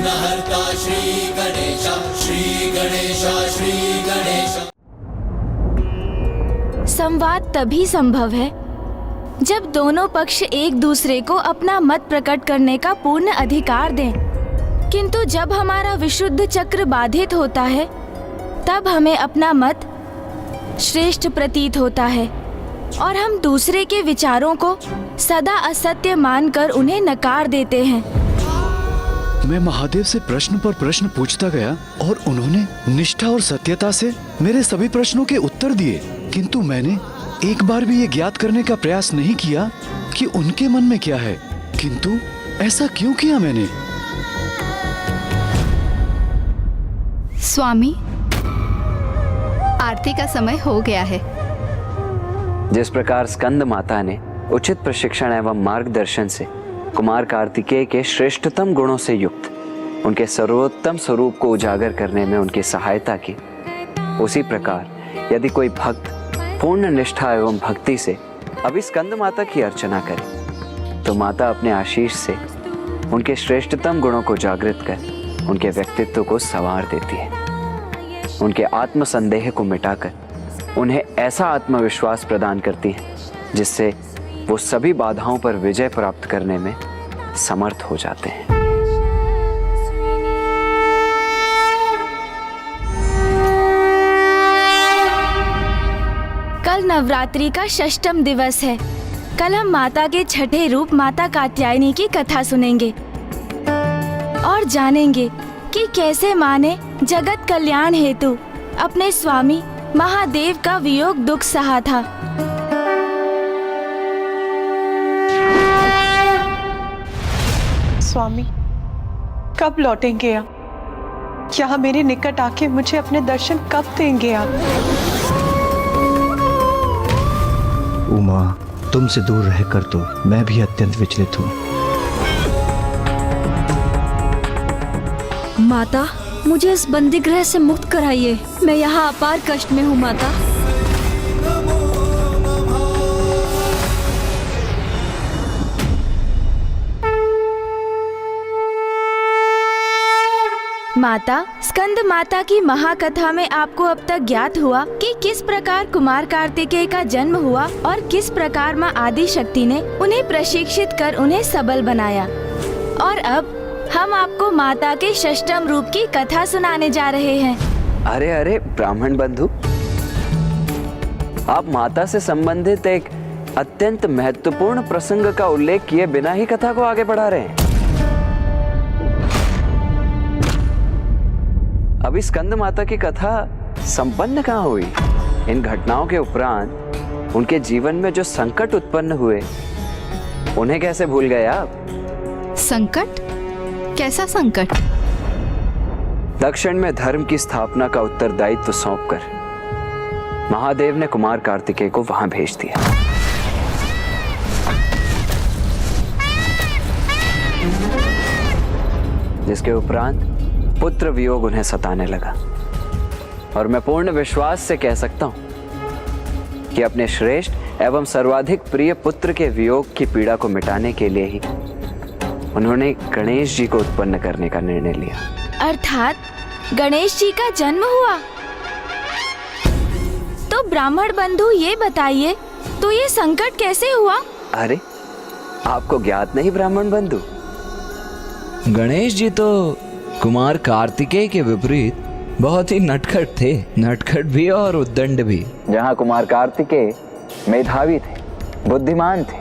विघ्नहर्ता श्री गणेश, श्री गणेश, श्री गणेश। संवाद तभी संभव है जब दोनों पक्ष एक दूसरे को अपना मत प्रकट करने का पूर्ण अधिकार दें। किंतु जब हमारा विशुद्ध चक्र बाधित होता है तब हमें अपना मत श्रेष्ठ प्रतीत होता है और हम दूसरे के विचारों को सदा असत्य मानकर उन्हें नकार देते हैं। मैं महादेव से प्रश्न पर प्रश्न पूछता गया और उन्होंने निष्ठा और सत्यता से मेरे सभी प्रश्नों के उत्तर दिए, किंतु मैंने एक बार भी ये ज्ञात करने का प्रयास नहीं किया कि उनके मन में क्या है। किंतु ऐसा क्यों किया मैंने? स्वामी, आरती का समय हो गया है। जिस प्रकार स्कंद माता ने उचित प्रशिक्षण एवं मार्गदर्शन से कुमार कार्तिकेय के श्रेष्ठतम गुणों से युक्त उनके सर्वोत्तम स्वरूप को उजागर करने में उनकी सहायता की, उसी प्रकार यदि कोई भक्त पूर्ण निष्ठा एवं भक्ति से अभी स्कंद माता की अर्चना करे तो माता अपने आशीष से उनके श्रेष्ठतम गुणों को जागृत कर उनके व्यक्तित्व को संवार देती है। उनके आत्मसंदेह को मिटाकर उन्हें ऐसा आत्मविश्वास प्रदान करती है जिससे वो सभी बाधाओं पर विजय प्राप्त करने में समर्थ हो जाते हैं। कल नवरात्रि का 6वां दिवस है। कल हम माता के छठे रूप माता कात्यायनी की कथा सुनेंगे और जानेंगे कि कैसे माँ ने जगत कल्याण हेतु अपने स्वामी महादेव का वियोग दुख सहा था। स्वामी, कब लौटेंगे आप? क्या मेरे निकट आके मुझे अपने दर्शन कब देंगे आप? उमा, तुमसे दूर रहकर तो मैं भी अत्यंत विचलित हूँ। माता, मुझे इस बंदी गृह से मुक्त कराइए। मैं यहाँ अपार कष्ट में हूँ माता। माता, स्कंद माता की महाकथा में आपको अब तक ज्ञात हुआ कि किस प्रकार कुमार कार्तिकेय का जन्म हुआ और किस प्रकार माँ आदि शक्ति ने उन्हें प्रशिक्षित कर उन्हें सबल बनाया। और अब हम आपको माता के 6वें रूप की कथा सुनाने जा रहे हैं। अरे अरे ब्राह्मण बंधु, आप माता से संबंधित एक अत्यंत महत्वपूर्ण प्रसंग का उल्लेख किए बिना ही कथा को आगे बढ़ा रहे हैं। अभी स्कंद माता की कथा संपन्न कहाँ हुई? इन घटनाओं के उपरांत उनके जीवन में जो संकट उत्पन्न हुए उन्हें कैसे भूल गए आप? संकट? कैसा संकट? दक्षिण में धर्म की स्थापना का उत्तरदायित्व सौंपकर महादेव ने कुमार कार्तिकेय को वहां भेज दिया। जिसके उपरांत पुत्र वियोग उन्हें सताने लगा और मैं पूर्ण विश्वास से कह सकता हूं कि अपने श्रेष्ठ एवं सर्वाधिक प्रिय पुत्र के वियोग की पीड़ा को मिटाने के लिए ही उन्होंने गणेश जी को उत्पन्न करने का निर्णय लिया। अर्थात गणेश जी का जन्म हुआ। तो ब्राह्मण बंधु ये बताइए, तो ये संकट कैसे हुआ? अरे, आपको ज्ञात नहीं ब्राह्मण बंधु? गणेश जी तो कुमार कार्तिकेय के विपरीत बहुत ही नटखट थे, नटखट भी और उद्दंड भी। जहाँ कुमार कार्तिकेय मेधावी थे, बुद्धिमान थे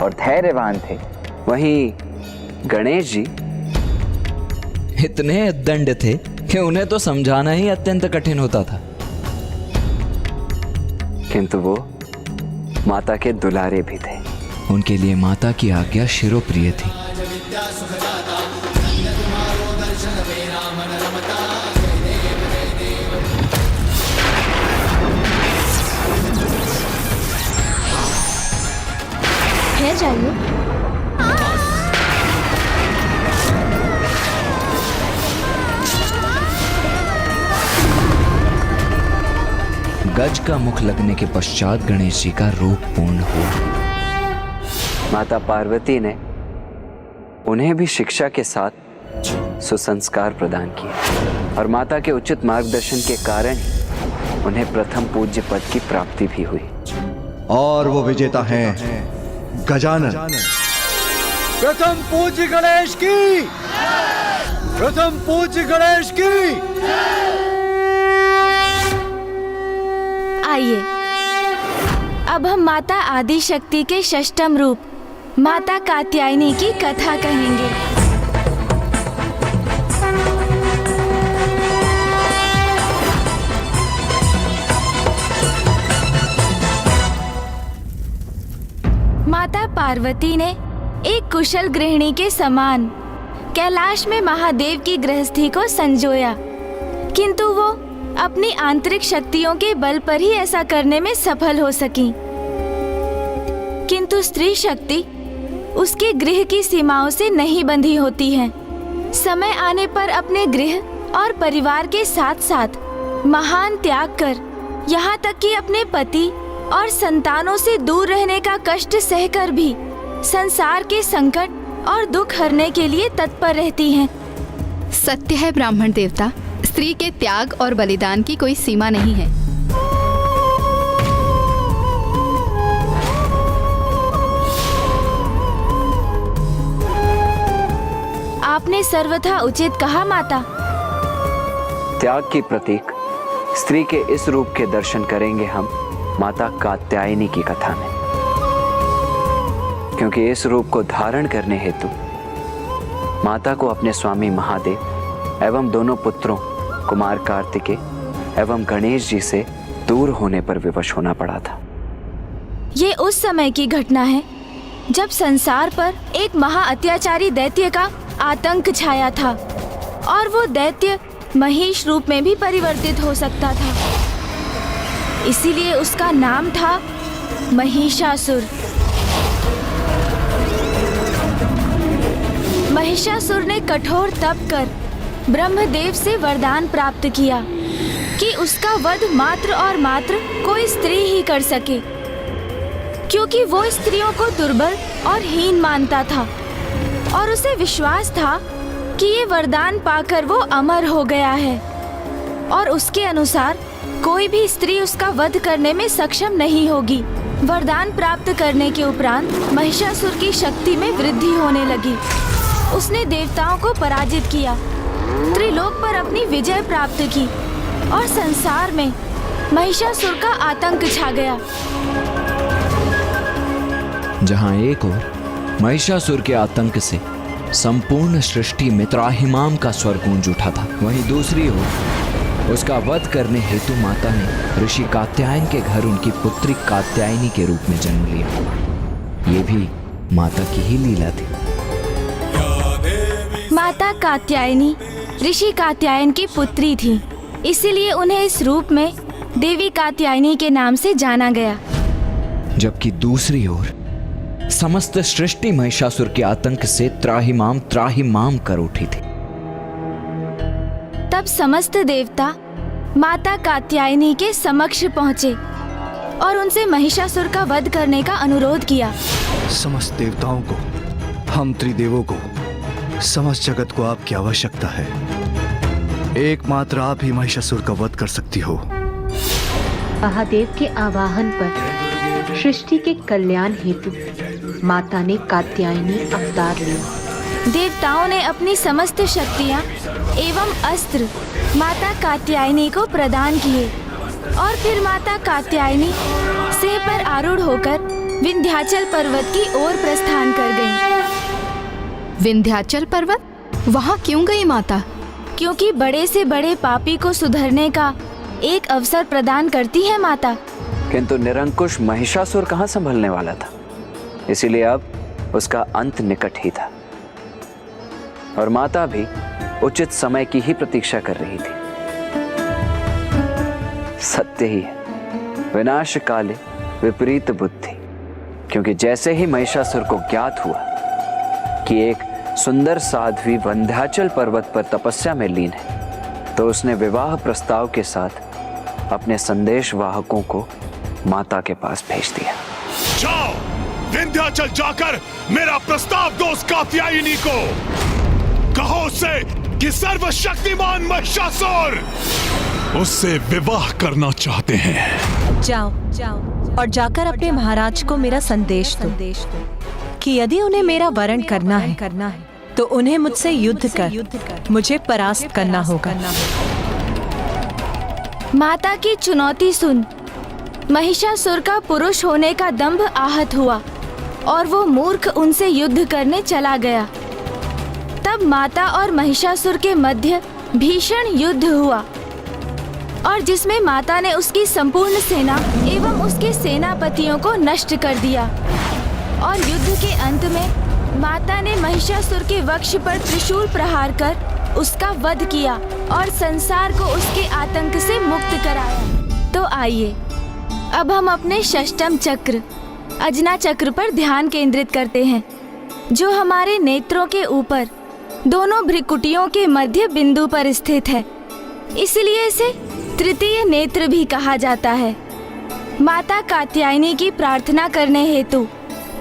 और धैर्यवान थे, वहीं गणेश जी इतने उद्दंड थे कि उन्हें तो समझाना ही अत्यंत कठिन होता था। किंतु वो माता के दुलारे भी थे। उनके लिए माता की आज्ञा शिरोप्रिय थी। है जाइए। गज का मुख लगने के पश्चात गणेश जी का रूप पूर्ण हुआ। माता पार्वती ने उन्हें भी शिक्षा के साथ सुसंस्कार प्रदान किए और माता के उचित मार्गदर्शन के कारण ही उन्हें प्रथम पूज्य पद की प्राप्ति भी हुई। और वो विजेता हैं गजानन। प्रथम पूज्य गणेश की, प्रथम पूज्य गणेश की। आइए अब हम माता आदि शक्ति के षष्ठम रूप माता कात्यायनी की कथा कहेंगे। माता पार्वती ने एक कुशल गृहिणी के समान कैलाश में महादेव की गृहस्थी को संजोया, किंतु वो अपनी आंतरिक शक्तियों के बल पर ही ऐसा करने में सफल हो सकी। किंतु स्त्री शक्ति उसके गृह की सीमाओं से नहीं बंधी होती है। समय आने पर अपने गृह और परिवार के साथ साथ महान त्याग कर, यहाँ तक कि अपने पति और संतानों से दूर रहने का कष्ट सहकर भी संसार के संकट और दुख हरने के लिए तत्पर रहती हैं। सत्य है ब्राह्मण देवता, स्त्री के त्याग और बलिदान की कोई सीमा नहीं है। आपने सर्वथा उचित कहा माता। त्याग की प्रतीक स्त्री के इस रूप के दर्शन करेंगे हम माता कात्यायनी की कथा में, क्योंकि इस रूप को धारण करने हेतु माता को अपने स्वामी महादेव एवं दोनों पुत्रों कुमार कार्तिकेय एवं गणेश जी से दूर होने पर विवश होना पड़ा था। ये उस समय की घटना है जब संसार पर एक महा अत्याचारी दैत्य का आतंक छाया था और वो दैत्य महिष रूप में भी परिवर्तित हो सकता था। इसीलिए उसका नाम था महिषासुर। महिषासुर ने कठोर तप कर ब्रह्मदेव से वरदान प्राप्त किया कि उसका वध मात्र और मात्र कोई स्त्री ही कर सके, क्योंकि वो स्त्रियों को दुर्बल और हीन मानता था और उसे विश्वास था कि ये वरदान पाकर वो अमर हो गया है और उसके अनुसार कोई भी स्त्री उसका वध करने में सक्षम नहीं होगी। वरदान प्राप्त करने के उपरांत महिषासुर की शक्ति में वृद्धि होने लगी। उसने देवताओं को पराजित किया, त्रिलोक पर अपनी विजय प्राप्त की और संसार में महिषासुर का आतंक छा गया। जहां एक ओर महिषासुर के आतंक से संपूर्ण सृष्टि में त्राहिमाम का स्वर गूंज उठा था, वहीं दूसरी ओर उसका वध करने हेतु माता ने ऋषि कात्यायन के घर उनकी पुत्री कात्यायनी के रूप में जन्म लिया। ये भी माता की ही लीला थी। माता कात्यायनी ऋषि कात्यायन की पुत्री थी, इसीलिए उन्हें इस रूप में देवी कात्यायनी के नाम से जाना गया। जबकि दूसरी ओर समस्त सृष्टि महिषासुर के आतंक से त्राहिमाम त्राहिमाम कर उठी थी। तब समस्त देवता माता कात्यायनी के समक्ष पहुँचे और उनसे महिषासुर का वध करने का अनुरोध किया। समस्त देवताओं को, हम त्रिदेवों को, समस्त जगत को आपकी आवश्यकता है। एकमात्र आप ही महिषासुर का वध कर सकती हो। महादेव के आवाहन पर सृष्टि के कल्याण हेतु माता ने कात्यायनी अवतार लिया। देवताओं ने अपनी समस्त शक्तियाँ एवं अस्त्र माता कात्यायनी को प्रदान किए और फिर माता कात्यायनी सिंह पर आरूढ़ होकर विंध्याचल पर्वत की ओर प्रस्थान कर गईं। विंध्याचल पर्वत? वहाँ क्यों गई माता? क्योंकि बड़े से बड़े पापी को सुधरने का एक अवसर प्रदान करती है माता। किंतु निरंकुश महिषासुर कहाँ संभलने वाला था, इसीलिए अब उसका अंत निकट ही था और माता भी उचित समय की ही प्रतीक्षा कर रही थी। सत्य ही है, विनाश काले विपरीत बुद्धि, क्योंकि जैसे ही महिषासुर को ज्ञात हुआ कि एक सुंदर साध्वी विंध्याचल पर्वत पर तपस्या में लीन है, तो उसने विवाह प्रस्ताव के साथ अपने संदेश वाहकों को माता के पास भेज दिया। जाओ विंध्याचल जाकर मेरा प्रस्ताव दो उस कात्यायनी को। कहो उससे कि सर्वशक्तिमान महिषासुर उससे विवाह करना चाहते हैं। जाओ और जाकर अपने महाराज को मेरा संदेश दो कि यदि उन्हें मेरा वरण करना है तो उन्हें मुझसे युद्ध कर मुझे परास्त करना होगा। माता की चुनौती सुन महिषासुर का पुरुष होने का दंभ आहत हुआ और वो मूर्ख उनसे युद्ध करने चला गया। तब माता और महिषासुर के मध्य भीषण युद्ध हुआ और जिसमें माता ने उसकी संपूर्ण सेना एवं उसके सेनापतियों को नष्ट कर दिया और युद्ध के अंत में माता ने महिषासुर के वक्ष पर त्रिशूल प्रहार कर उसका वध किया और संसार को उसके आतंक से मुक्त कराया। तो आइए अब हम अपने षष्टम चक्र अजना चक्र पर ध्यान केंद्रित करते हैं, जो हमारे नेत्रों के ऊपर दोनों भ्रिकुटियों के मध्य बिंदु पर स्थित है। इसलिए इसे तृतीय नेत्र भी कहा जाता है। माता कात्यायनी की प्रार्थना करने हेतु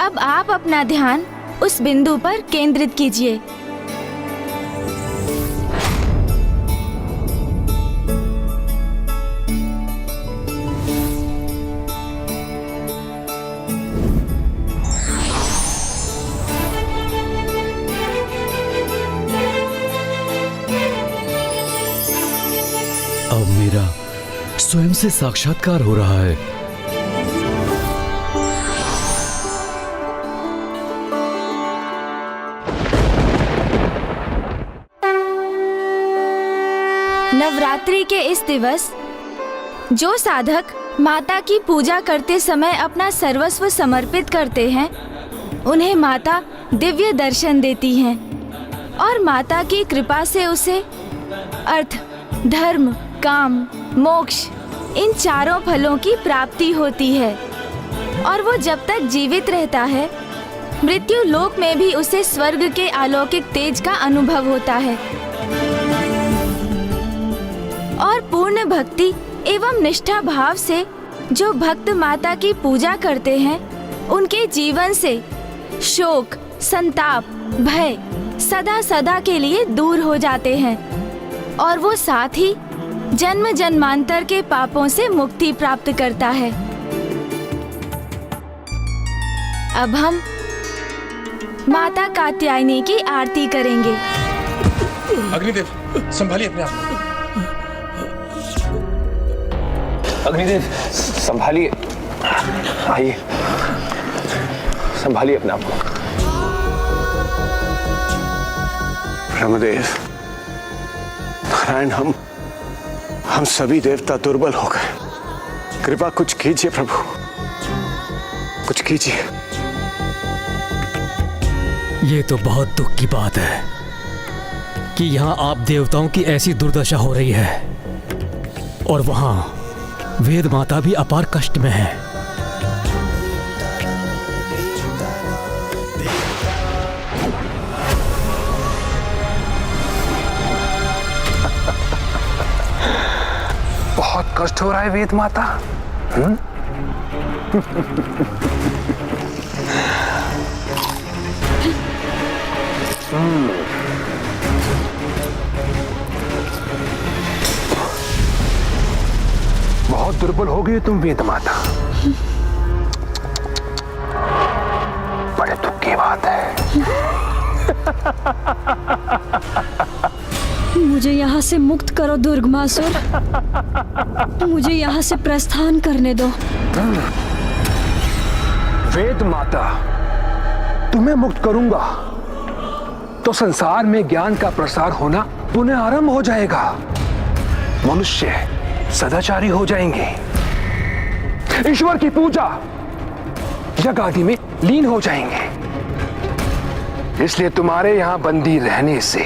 अब आप अपना ध्यान उस बिंदु पर केंद्रित कीजिए। अब मेरा स्वयं से साक्षात्कार हो रहा है। नवरात्रि के इस दिवस जो साधक माता की पूजा करते समय अपना सर्वस्व समर्पित करते हैं, उन्हें माता दिव्य दर्शन देती हैं और माता की कृपा से उसे अर्थ, धर्म, काम, मोक्ष इन चारों फलों की प्राप्ति होती है और वो जब तक जीवित रहता है मृत्यु लोक में भी उसे स्वर्ग के अलौकिक तेज का अनुभव होता है। और पूर्ण भक्ति एवं निष्ठा भाव से जो भक्त माता की पूजा करते हैं, उनके जीवन से शोक, संताप, भय सदा सदा के लिए दूर हो जाते हैं और वो साथ ही जन्म जन्मांतर के पापों से मुक्ति प्राप्त करता है। अब हम माता कात्यायनी की आरती करेंगे। अग्निदेव संभालिए अपने आप को। अग्निदेव संभालिए, आइए संभालिए अपने आप को। ब्रह्मदेव, नारायण, हम सभी देवता दुर्बल हो गए। कृपा कुछ कीजिए प्रभु, कुछ कीजिए। ये तो बहुत दुख की बात है कि यहाँ आप देवताओं की ऐसी दुर्दशा हो रही है और वहाँ वेद माता भी अपार कष्ट में है। बहुत कष्ट हो रहा है वेद माता। बहुत दुर्बल हो गई तुम वेद माता। बड़े दुख की बात है। मुझे यहाँ से मुक्त करो दुर्गमासुर, मुझे यहाँ से प्रस्थान करने दो। वेद माता, तुम्हें मुक्त करूंगा तो संसार में ज्ञान का प्रसार होना पुनः आरंभ हो जाएगा। मनुष्य सदाचारी हो जाएंगे, ईश्वर की पूजा जग आदि में लीन हो जाएंगे। इसलिए तुम्हारे यहां बंदी रहने से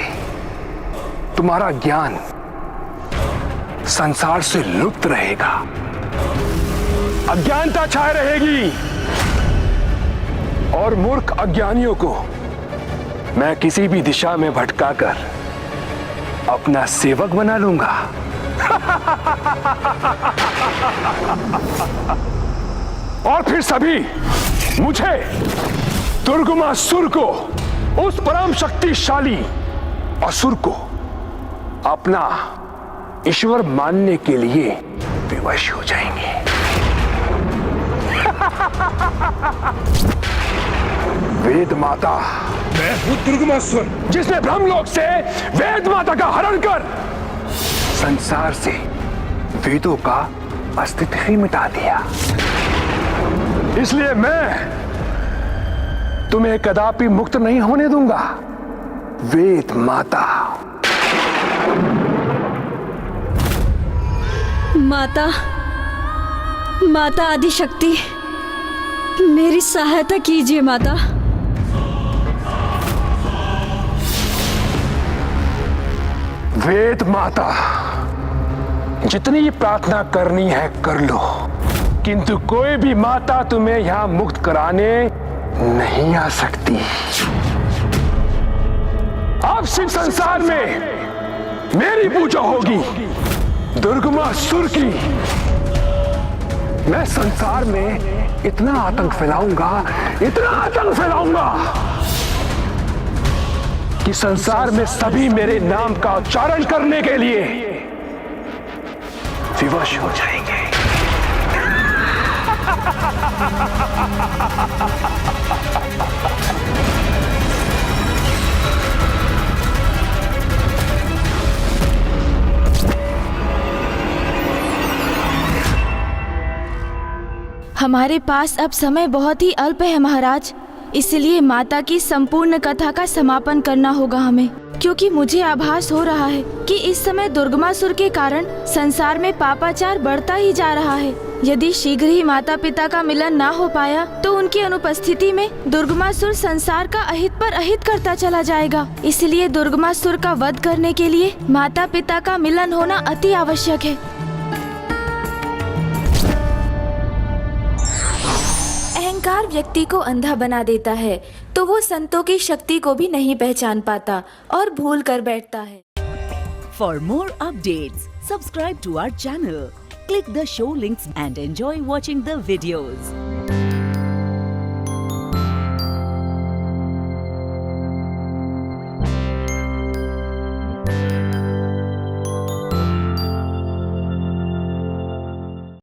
तुम्हारा ज्ञान संसार से लुप्त रहेगा, अज्ञानता छाए रहेगी और मूर्ख अज्ञानियों को मैं किसी भी दिशा में भटकाकर अपना सेवक बना लूंगा। और फिर सभी मुझे दुर्गमासुर को, उस परम शक्तिशाली असुर को अपना ईश्वर मानने के लिए विवश हो जाएंगे। वेद माता, मैं हूं दुर्गमासुर, जिसने ब्रह्मलोक से वेद माता का हरण कर संसार से वेदों का अस्तित्व ही मिटा दिया। इसलिए मैं तुम्हें कदापि मुक्त नहीं होने दूंगा। वेद माता। माता, माता आदिशक्ति, मेरी सहायता कीजिए माता। वेद माता, जितनी प्रार्थना करनी है कर लो, किंतु कोई भी माता तुम्हें यहां मुक्त कराने नहीं आ सकती। अब सिर्फ संसार में मेरी पूजा होगी, दुर्गमासुर की। मैं संसार में इतना आतंक फैलाऊंगा, इतना आतंक फैलाऊंगा कि संसार में सभी मेरे नाम का उच्चारण करने के लिए विवश हो जाएंगे। हमारे पास अब समय बहुत ही अल्प है महाराज, इसलिए माता की संपूर्ण कथा का समापन करना होगा हमें, क्योंकि मुझे आभास हो रहा है कि इस समय दुर्गमासुर के कारण संसार में पापाचार बढ़ता ही जा रहा है। यदि शीघ्र ही माता पिता का मिलन ना हो पाया तो उनकी अनुपस्थिति में दुर्गमासुर संसार का अहित पर अहित करता चला जाएगा। इसलिए दुर्गमासुर का वध करने के लिए माता पिता का मिलन होना अति आवश्यक है। अहंकार व्यक्ति को अंधा बना देता है, तो वो संतों की शक्ति को भी नहीं पहचान पाता और भूल कर बैठता है। For more updates, subscribe to our channel, click the show links and enjoy watching the videos.